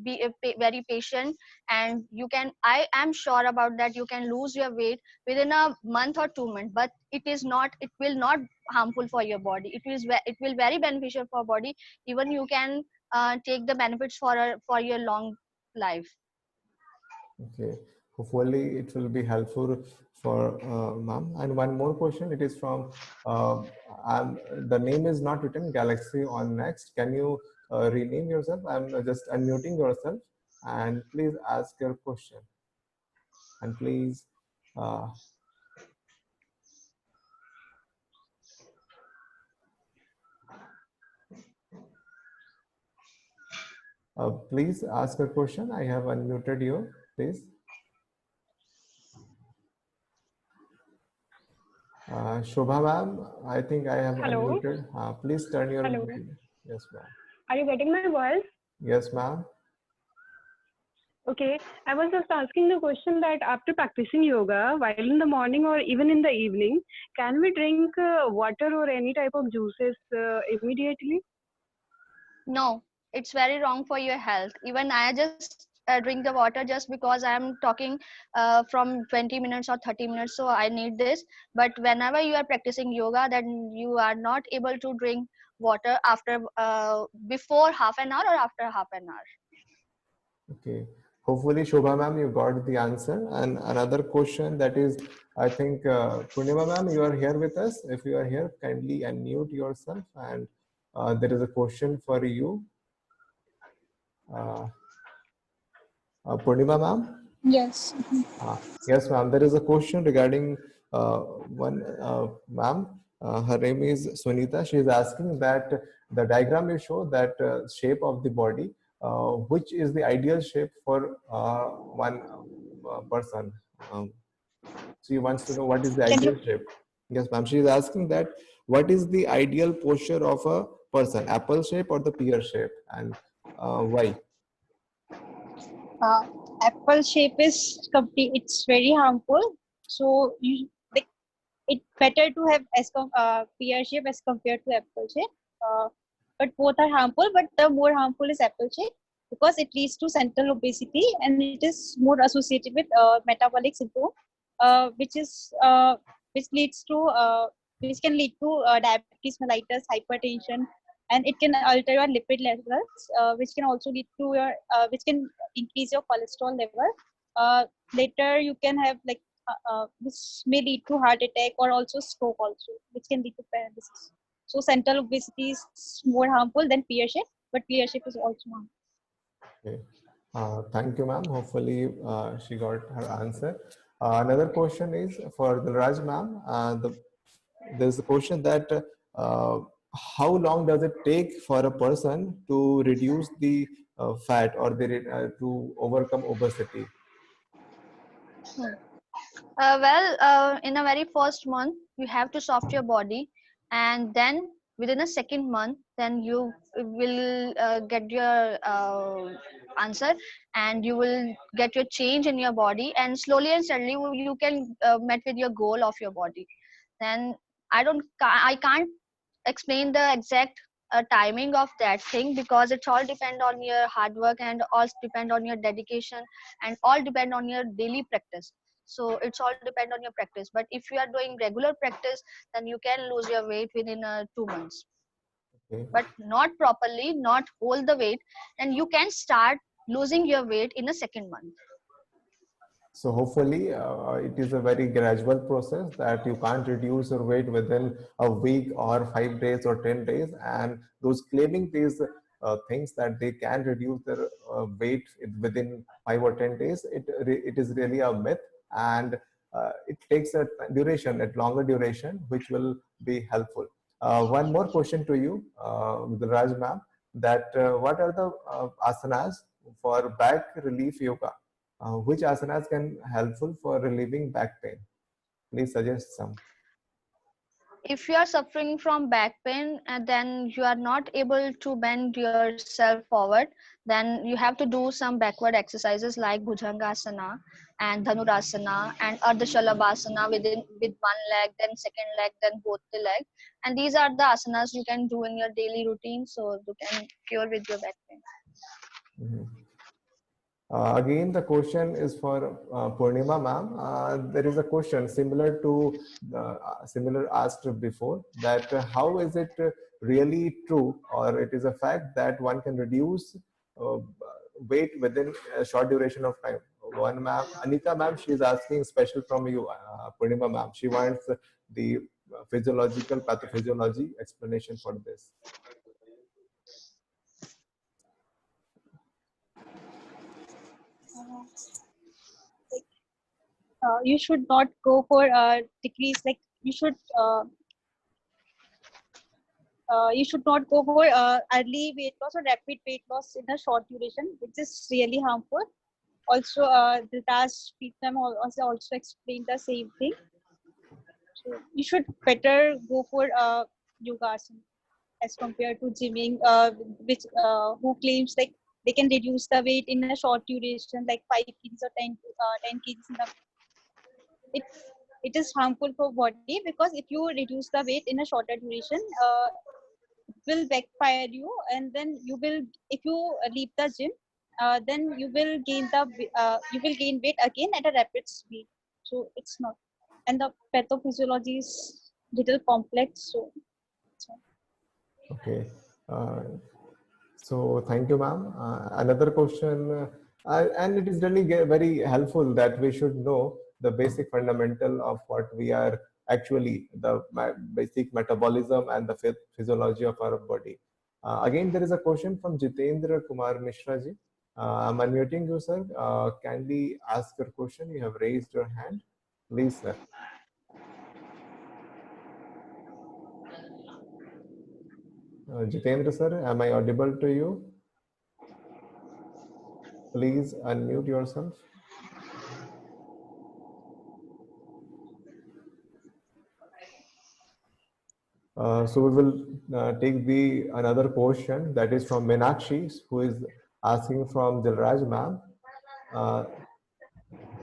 be very patient, and you can, I am sure about that, you can lose your weight within a month or 2 months. But it will not harmful for your body. It will very beneficial for body. Even you can take the benefits for your long life. Okay. Hopefully it will be helpful for ma'am. And one more question. It is from the name is not written, Galaxy on Next. Can you rename yourself? I'm just unmuting yourself, and please ask your question. And please uh, please ask a question. I have unmuted you. Please. Shobha ma'am, I think I have Hello. unmuted. Please turn your Hello. video. Yes, ma'am. Are you getting my voice? Yes, ma'am. Okay. I was just asking the question that after practicing yoga, while in the morning or even in the evening, can we drink water or any type of juices immediately? No, it's very wrong for your health. Even I just drink the water just because I'm talking from 20 minutes or 30 minutes, so I need this. But whenever you are practicing yoga, then you are not able to drink water after before half an hour or after half an hour. Okay. Hopefully, Shobha ma'am, you got the answer. And another question, that is, I think, Purnima ma'am, you are here with us. If you are here, kindly unmute yourself. And there is a question for you. Uh, Purnima ma'am? Yes. Yes, ma'am. There is a question regarding one ma'am. Her name is Sunita. She is asking that the diagram you show, that shape of the body, which is the ideal shape for one person. She wants to know what is the Can you? ideal shape. Yes, ma'am. She is asking that what is the ideal posture of a person, apple shape or the pear shape, and why? Uh, Apple shape is complete. It's very harmful. So you like it better to have pear shape as compared to apple shape. But both are harmful. But the more harmful is apple shape because it leads to central obesity and it is more associated with metabolic syndrome, which is which leads to which can lead to diabetes mellitus, hypertension, and it can alter your lipid levels, which can also lead to your which can increase your cholesterol level. Later, you can have like which may lead to heart attack or also stroke also, which can lead to paralysis. So central obesity is more harmful than pear shape, but pear shape is also harmful. Okay. Thank you, ma'am. Hopefully, she got her answer. Another question is for Dilraj, ma'am. There's a question that how long does it take for a person to reduce the fat, or to overcome obesity? Hmm. In a very first month, you have to soft your body, and then within a second month, then you will get your answer, and you will get your change in your body, and slowly and steadily you can met with your goal of your body. Then I can't explain the exact timing of that thing, because it's all depend on your hard work, and all depend on your dedication, and all depend on your daily practice. So it's all depend on your practice, but if you are doing regular practice, then you can lose your weight within 2 months, Okay. but not properly, not hold the weight, and you can start losing your weight in a second month. So hopefully it is a very gradual process that you can't reduce your weight within a week or 5 days or 10 days. And those claiming these things that they can reduce their weight within 5 or 10 days, it is really a myth. And it takes a duration, a longer duration, which will be helpful. One more question to you, Raj ma'am, that what are the asanas for back relief yoga? Which asanas can helpful for relieving back pain? Please suggest some. If you are suffering from back pain and then you are not able to bend yourself forward, then you have to do some backward exercises like bhujangasana and dhanurasana and ardha with one leg, then second leg, then both the leg. And these are the asanas you can do in your daily routine, so you can cure with your back pain. Mhm. Again, the question is for Purnima ma'am. There is a question similar asked before, that how is it really true, or it is a fact that one can reduce uh, weight within a short duration of time? One ma'am, Anita ma'am, she is asking special from you, Purnima ma'am. She wants the physiological pathophysiology explanation for this. You should not go for decrease, like you should not go for early weight loss or rapid weight loss in a short duration, which is really harmful. Also, the Raj Preetham also explained the same thing. So you should better go for yoga asana as compared to gymming, which who claims like they can reduce the weight in a short duration, like 5 kgs or 10 kgs in the it it is harmful for body, because if you reduce the weight in a shorter duration, it will backfire you, and then you will, if you leave the gym, then you will gain weight again at a rapid speed. So it's not, and the pathophysiology is little complex. So Okay. So thank you, ma'am. Another question, and it is really very helpful that we should know the basic fundamental of what we are actually, the basic metabolism and the physiology of our body. Again, there is a question from Jitendra Kumar Mishra ji. I'm unmuting you, sir. Kindly ask your question. You have raised your hand. Please, sir. Jitendra, sir, am I audible to you? Please unmute yourself. So we will take the another question that is from Meenakshi, who is asking from Dilraj ma'am,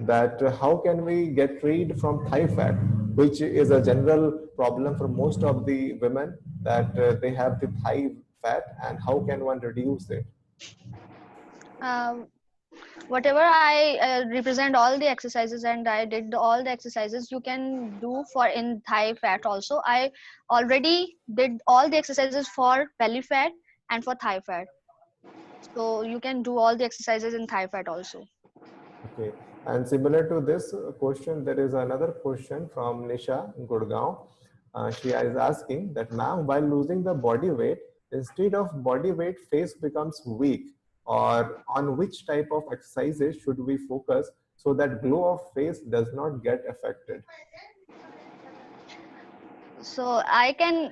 that how can we get rid from thigh fat, which is a general problem for most of the women, that they have the thigh fat, and how can one reduce it? Whatever I represent all the exercises, and I did all the exercises you can do for in thigh fat also. I already did all the exercises for belly fat and for thigh fat, so you can do all the exercises in thigh fat also. Okay, and similar to this question, there is another question from Nisha Gurgaon. She is asking that, ma'am, while losing the body weight, instead of body weight, face becomes weak, or on which type of exercises should we focus so that glow of face does not get affected? So I can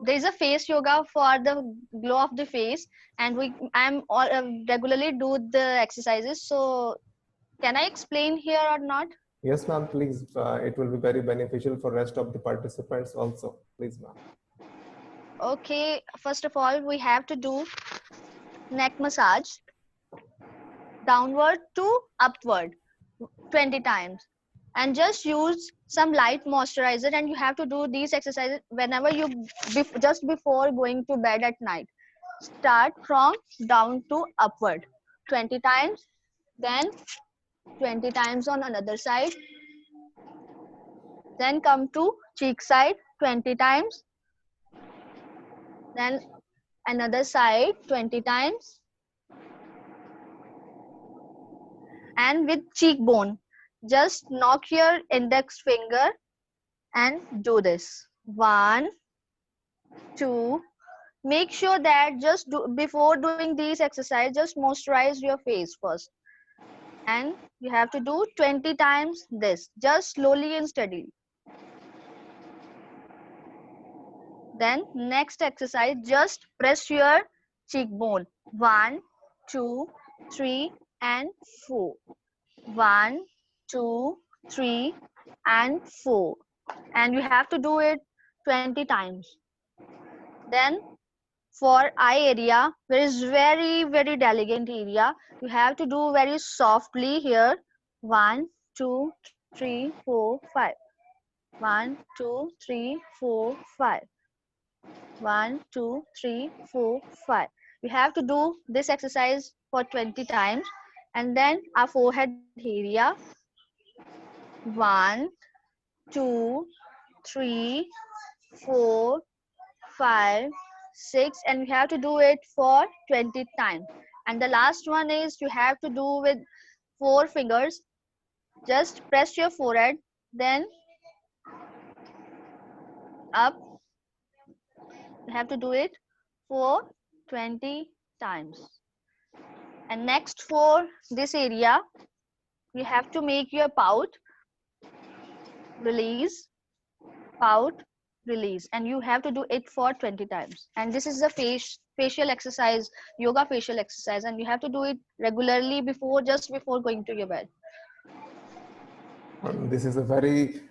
there is a face yoga for the glow of the face, and I'm all regularly do the exercises. So can I explain here or not? Yes, ma'am, please. It will be very beneficial for rest of the participants also. Please, ma'am. Okay, first of all, we have to do neck massage, downward to upward 20 times, and just use some light moisturizer, and you have to do these exercises whenever you just before going to bed at night. Start from down to upward 20 times, then 20 times on another side, then come to cheek side 20 times, then another side 20 times, and with cheekbone just knock your index finger and do this. 1, 2. Make sure that before doing these exercise, just moisturize your face first, and you have to do 20 times this, just slowly and steadily. Then next exercise, just press your cheekbone. 1, 2, 3 and 4. 1, 2, 3 and 4, and you have to do it 20 times. Then for eye area, there is very delicate area, you have to do very softly here. 1, 2, 3, 4, 5. 1, 2, 3, 4, 5. 1, 2, 3, 4, 5. We have to do this exercise for 20 times. And then our forehead area. 1, 2, 3, 4, 5, 6, and we have to do it for 20 times. And the last one is you have to do with 4 fingers. Just press your forehead, then up. You have to do it for 20 times. And next for this area, you have to make your pout, release, pout, release, and you have to do it for 20 times. And this is the facial exercise, yoga facial exercise, and you have to do it regularly just before going to your bed. This is a very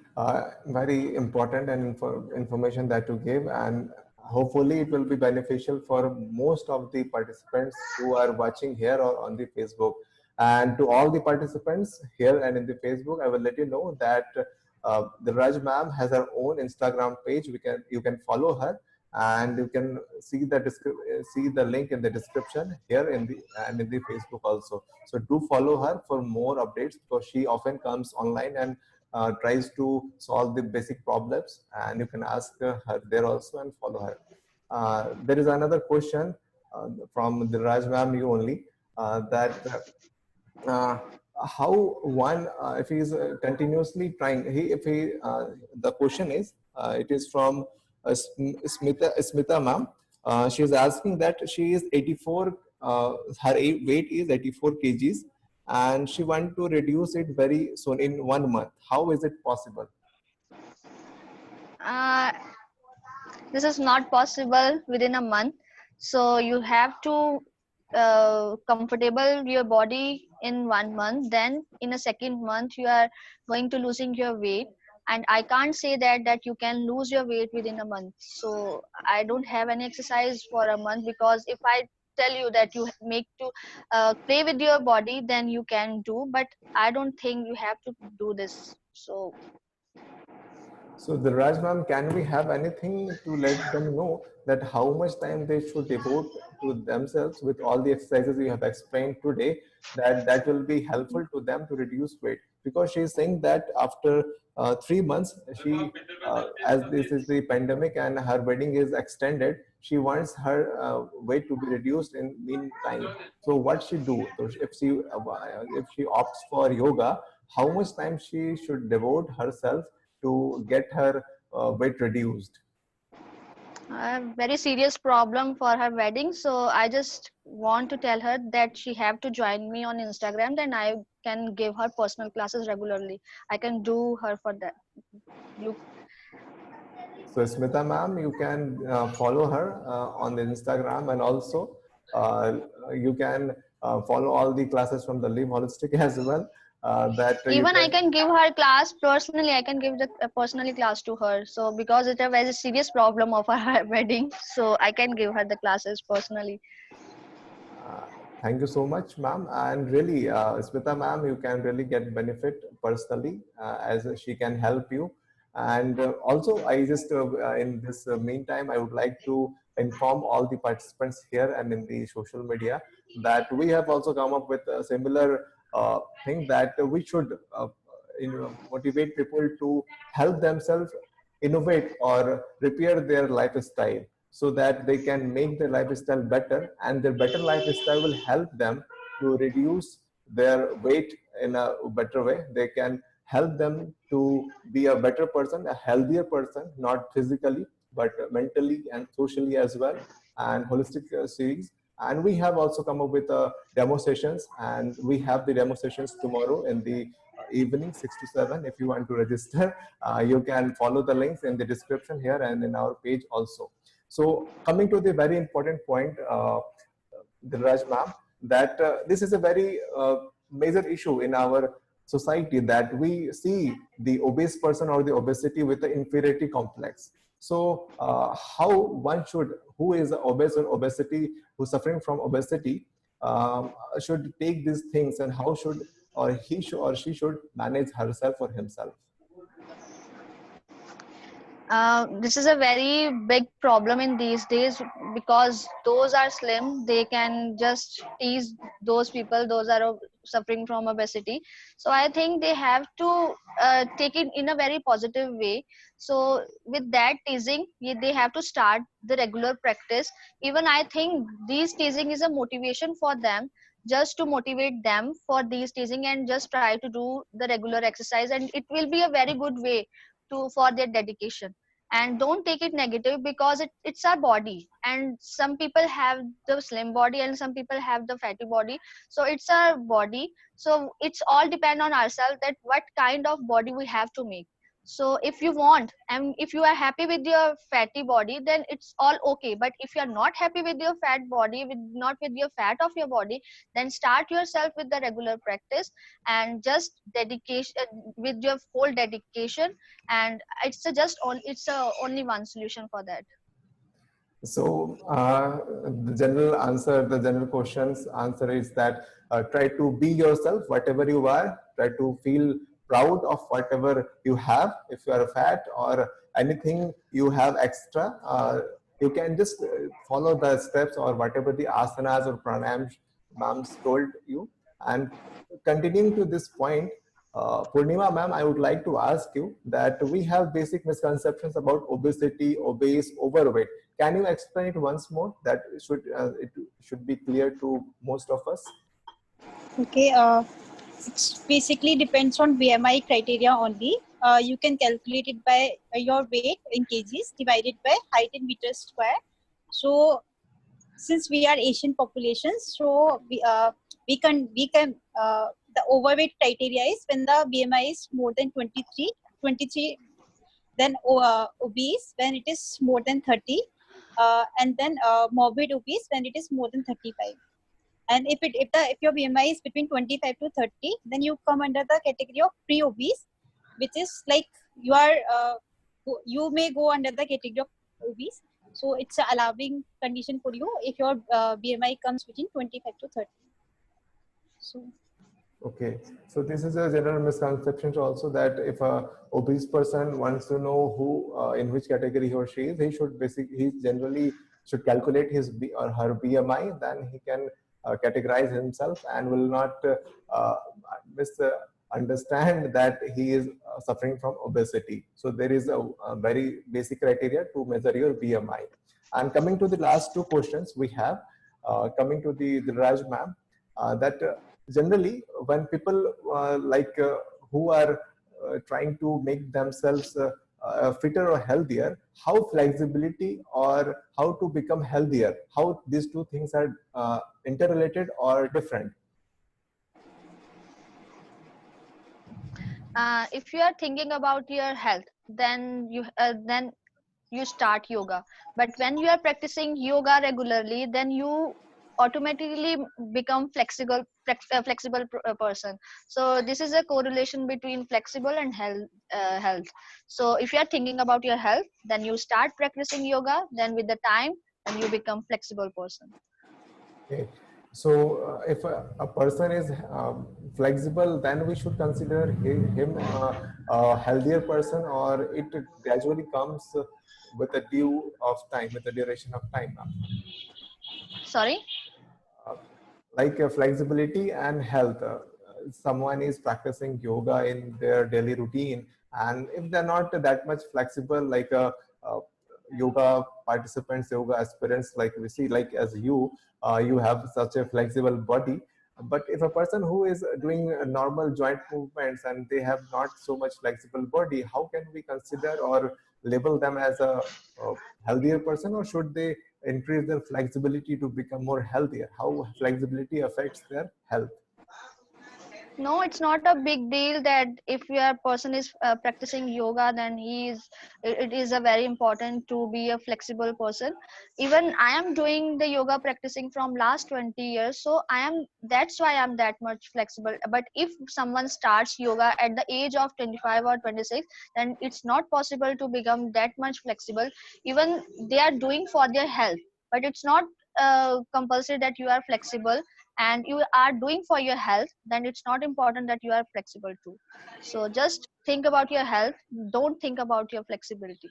important and information that you gave, and hopefully it will be beneficial for most of the participants who are watching here or on the Facebook. And to all the participants here and in the Facebook, I will let you know that the Raj ma'am has her own Instagram page. You can follow her, and you can see the link in the description here in the Facebook also. So do follow her for more updates, because she often comes online and tries to solve the basic problems, and you can ask her there also and follow her. There is another question from the Raj ma'am, you only, that how one, if he is continuously trying, the question is, it is from Smita ma'am. She is asking that she is 84, her weight is 84 kgs, and she want to reduce it very soon in 1 month. How is it possible? This is not possible within a month. So you have to comfortable your body in 1 month. Then in a second month, you are going to losing your weight. And I can't say that you can lose your weight within a month. So I don't have any exercise for a month, because if I tell you that you make to play with your body, then you can do. But I don't think you have to do this. So the Raj ma'am, can we have anything to let them know that how much time they should devote to themselves with all the exercises you have explained today, that will be helpful to them to reduce weight? Because she is saying that after 3 months, as this is the pandemic and her wedding is extended, she wants her weight to be reduced in meantime. So what she do? So if she opts for yoga, how much time she should devote herself to get her weight reduced? A very serious problem for her wedding, so I just want to tell her that she have to join me on Instagram, then I can give her personal classes regularly. I can do her for that. So Smita ma'am, you can follow her on the Instagram, and also you can follow all the classes from the Live Holistic as well. that you Even I can. can give her class personally. I can give the personally class to her. So because it's a very serious problem of her wedding, so I can give her the classes personally. Uh, Thank you so much, ma'am. And really, Smita ma'am, you can really get benefit personally as she can help you. And also, I just in this meantime, I would like to inform all the participants here and in the social media that we have also come up with a similar thing that we should motivate people to help themselves innovate or repair their lifestyle so that they can make their lifestyle better, and their better lifestyle will help them to reduce their weight in a better way. They can help them to be a better person, a healthier person, not physically but mentally and socially as well, and holistic series. And we have also come up with demo sessions, and we have the demo sessions tomorrow in the evening 6 to 7. If you want to register, you can follow the links in the description here and in our page also. So coming to the very important point, Dilraj ma'am, that this is a very major issue in our society, that we see the obese person or the obesity with the inferiority complex. So how one should, who is obese or obesity, who's suffering from obesity, should take these things, and how should or he should or she should manage herself or himself? This is a very big problem in these days because those are slim, they can just tease those people, those are suffering from obesity. So I think they have to take it in a very positive way. So with that teasing, they have to start the regular practice. Even I think these teasing is a motivation for them, just to motivate them for these teasing, and just try to do the regular exercise, and it will be a very good way to for their dedication. And don't take it negative because it's our body, and some people have the slim body and some people have the fatty body. So it's our body, so it's all depend on ourselves that what kind of body we have to make. So if you want, and if you are happy with your fatty body, then it's all okay. But if you are not happy with your fat body, with not with your fat of your body, then start yourself with the regular practice, and just dedication with your full dedication. And it's a only one solution for that. So the general answer, the general questions answer is that try to be yourself, whatever you are. Try to feel proud of whatever you have. If you are fat or anything you have extra, you can just follow the steps or whatever the asanas or pranayams ma'ams told you. And continuing to this point, Purnima ma'am, I would like to ask you that we have basic misconceptions about obesity, obese, overweight. Can you explain it once more? That it should be clear to most of us. Okay, it's basically depends on BMI criteria only. You can calculate it by your weight in kgs divided by height in meters square. So since we are Asian populations, so we can the overweight criteria is when the BMI is more than 23, then obese when it is more than 30, and then morbid obese when it is more than 35. And if your BMI is between 25 to 30, then you come under the category of pre-obese, which is like you are you may go under the category of obese. So it's a allowing condition for you if your BMI comes between 25 to 30. So Okay, so this is a general misconception also, that if a obese person wants to know who in which category he or she is, he generally should calculate his or her BMI. Then he can categorize himself and will not understand that he is suffering from obesity. So there is a very basic criteria to measure your BMI. And coming to the last two questions we have, coming to the Raj ma'am, that generally when people who are trying to make themselves fitter or healthier, how flexibility or how to become healthier, how these two things are interrelated or different? If you are thinking about your health, then you start yoga. But when you are practicing yoga regularly, then you automatically become flexible person. So this is a correlation between flexible and health. So if you are thinking about your health, then you start practicing yoga, then with the time, and you become flexible person. Okay. So, if a person is flexible, then we should consider him a healthier person, or it gradually comes with a due of time, with the duration of time. Sorry. Uh, like flexibility and health. Someone is practicing yoga in their daily routine, and if they're not that much flexible, like yoga participants, yoga aspirants, like we see, like as you, you have such a flexible body. But if a person who is doing normal joint movements and they have not so much flexible body, how can we consider or label them as a healthier person, or should they increase their flexibility to become more healthier? How flexibility affects their health? No, it's not a big deal that if your person is practicing yoga, then it is a very important to be a flexible person. Even I am doing the yoga practicing from last 20 years, so that's why I'm that much flexible. But if someone starts yoga at the age of 25 or 26, then it's not possible to become that much flexible. Even they are doing for their health, but it's not compulsory that you are flexible, and you are doing for your health, then it's not important that you are flexible too. So just think about your health, don't think about your flexibility.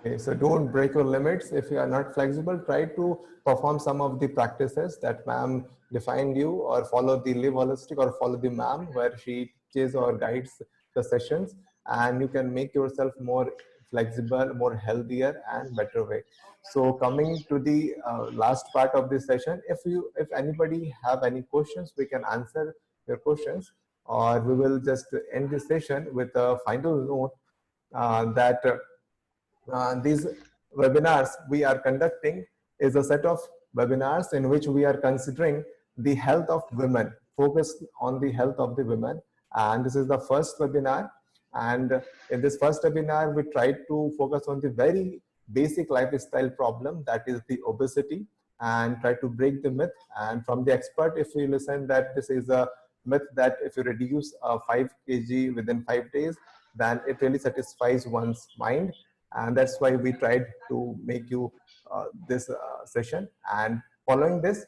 Okay, so don't break your limits. If you are not flexible, try to perform some of the practices that ma'am defined you, or follow the Live Holistic, or follow the ma'am where she teaches or guides the sessions, and you can make yourself more flexible, more healthier and better way. So coming to the last part of this session, if anybody have any questions, we can answer your questions, or we will just end this session with a final note that these webinars we are conducting is a set of webinars in which we are considering the health of women, focused on the health of the women. And this is the first webinar. And in this first webinar, we tried to focus on the very basic lifestyle problem, that is the obesity, and try to break the myth. And from the expert, if we listen that this is a myth that if you reduce 5 kg within 5 days, then it really satisfies one's mind. And that's why we tried to make you this session. And following this,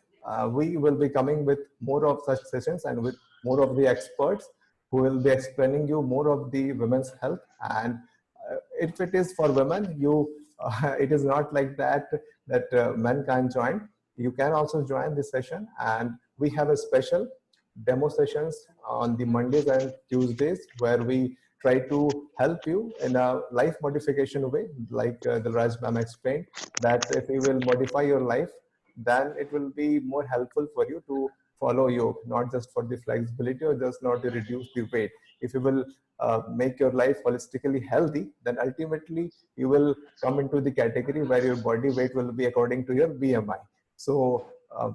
we will be coming with more of such sessions, and with more of the experts who will be explaining you more of the women's health. And if it is for women, it is not like that men can't join. You can also join this session, and we have a special demo sessions on the Mondays and Tuesdays, where we try to help you in a life modification way, like the Raj ma'am explained, that if you will modify your life, then it will be more helpful for you to follow yoga, not just for the flexibility or just not to reduce the weight. If you will make your life holistically healthy, then ultimately you will come into the category where your body weight will be according to your BMI. So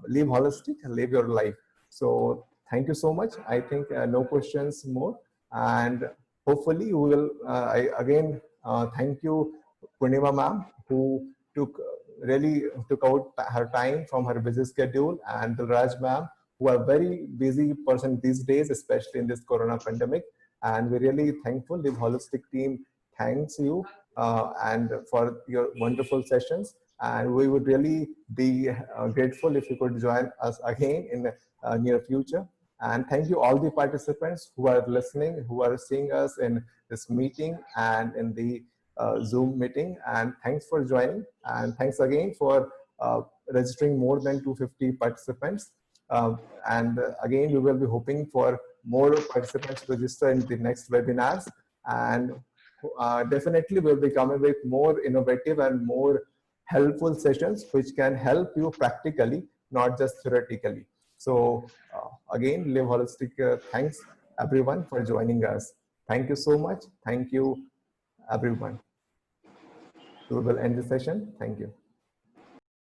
live holistic, live your life. So thank you so much. I think no questions more. And hopefully we will again thank you, Purnima ma'am, who really took out her time from her busy schedule, and Dilraj ma'am, who are very busy person these days, especially in this corona pandemic. And we're really thankful. The holistic team thanks you and for your wonderful sessions. And we would really be grateful if you could join us again in the near future. And thank you all the participants who are listening, who are seeing us in this meeting and in the Zoom meeting. And thanks for joining. And thanks again for registering more than 250 participants. And again, we will be hoping for more participants to register in the next webinars. And definitely we'll be coming with more innovative and more helpful sessions which can help you practically, not just theoretically. So again, Live Holistic, thanks everyone for joining us. Thank you so much. Thank you, everyone. So we will end the session. Thank you.